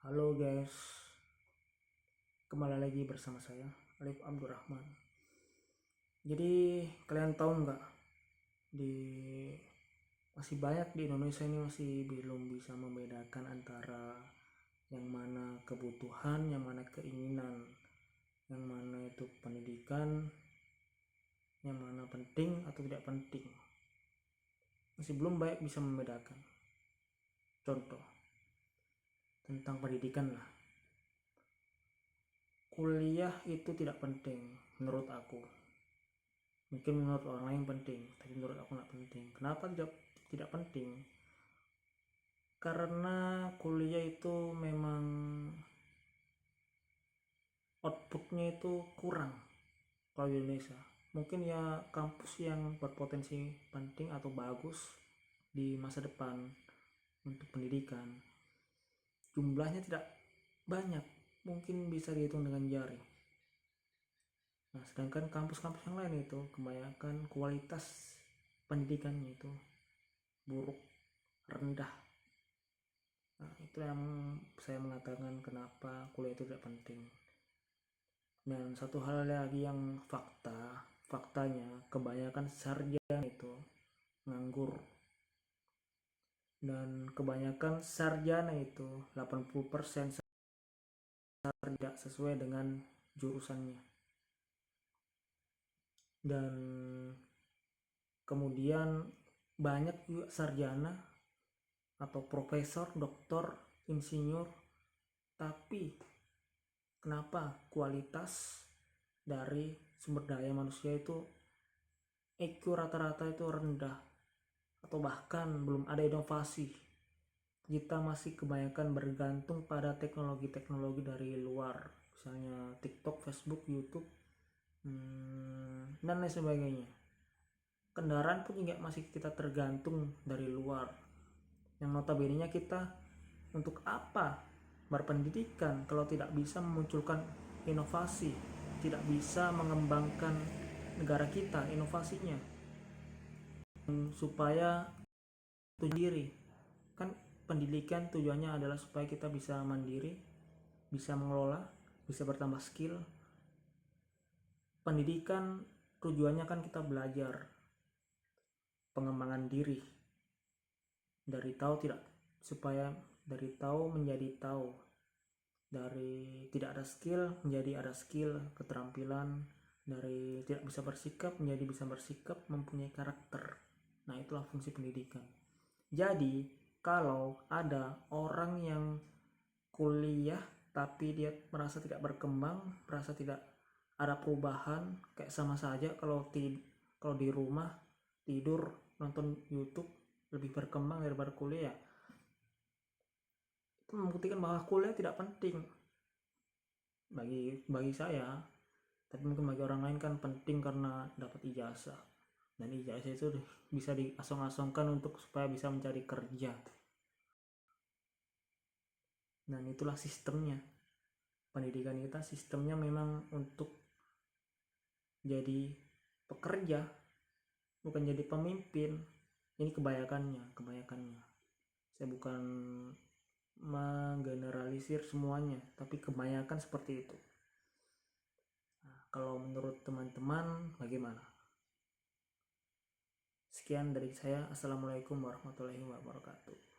Halo guys, kembali lagi bersama saya Alif Abdurrahman. Jadi kalian tahu nggak, di masih banyak di Indonesia ini masih belum bisa membedakan antara yang mana kebutuhan, yang mana keinginan, yang mana itu pendidikan, yang mana penting atau tidak penting. Masih belum baik bisa membedakan. Contoh tentang pendidikan lah. Kuliah itu tidak penting menurut aku. Mungkin menurut orang lain penting, tapi menurut aku nggak penting. Kenapa tidak penting? Karena kuliah itu memang outputnya itu kurang kalau di Indonesia. Mungkin ya kampus yang berpotensi penting atau bagus di masa depan untuk pendidikan, jumlahnya tidak banyak, mungkin bisa dihitung dengan jari. Nah, sedangkan kampus-kampus yang lain itu kebanyakan kualitas pendidikannya itu buruk, rendah. Nah, itu yang saya mengatakan kenapa kuliah itu tidak penting. Dan satu hal lagi yang faktanya kebanyakan sarjana itu nganggur. Dan kebanyakan sarjana itu 80% tidak sesuai dengan jurusannya. Dan kemudian banyak juga sarjana atau profesor, doktor, insinyur, tapi kenapa kualitas dari sumber daya manusia itu IQ rata-rata itu rendah, atau bahkan belum ada inovasi. Kita masih kebanyakan bergantung pada teknologi-teknologi dari luar, misalnya TikTok, Facebook, YouTube, dan lain sebagainya. Kendaraan pun juga masih kita tergantung dari luar, yang notabene kita untuk apa berpendidikan kalau tidak bisa memunculkan inovasi, tidak bisa mengembangkan negara kita inovasinya supaya diri. Kan pendidikan tujuannya adalah supaya kita bisa mandiri, bisa mengelola, bisa bertambah skill. Pendidikan tujuannya kan kita belajar pengembangan diri, dari tahu tidak, supaya dari tahu menjadi tahu, dari tidak ada skill menjadi ada skill, keterampilan, dari tidak bisa bersikap menjadi bisa bersikap, mempunyai karakter. Nah, itulah fungsi pendidikan. Jadi kalau ada orang yang kuliah tapi dia merasa tidak berkembang, merasa tidak ada perubahan, kayak sama saja kalau di rumah tidur nonton YouTube lebih berkembang daripada kuliah, itu membuktikan bahwa kuliah tidak penting bagi saya. Tapi mungkin bagi orang lain kan penting karena dapat ijazah, dan ijazah itu bisa diasong-asongkan untuk supaya bisa mencari kerja. Dan itulah sistemnya. Pendidikan kita sistemnya memang untuk jadi pekerja, bukan jadi pemimpin. Ini kebanyakannya. Saya bukan menggeneralisir semuanya, tapi kebanyakan seperti itu. Nah, kalau menurut teman-teman bagaimana? Sekian dari saya. Assalamualaikum warahmatullahi wabarakatuh.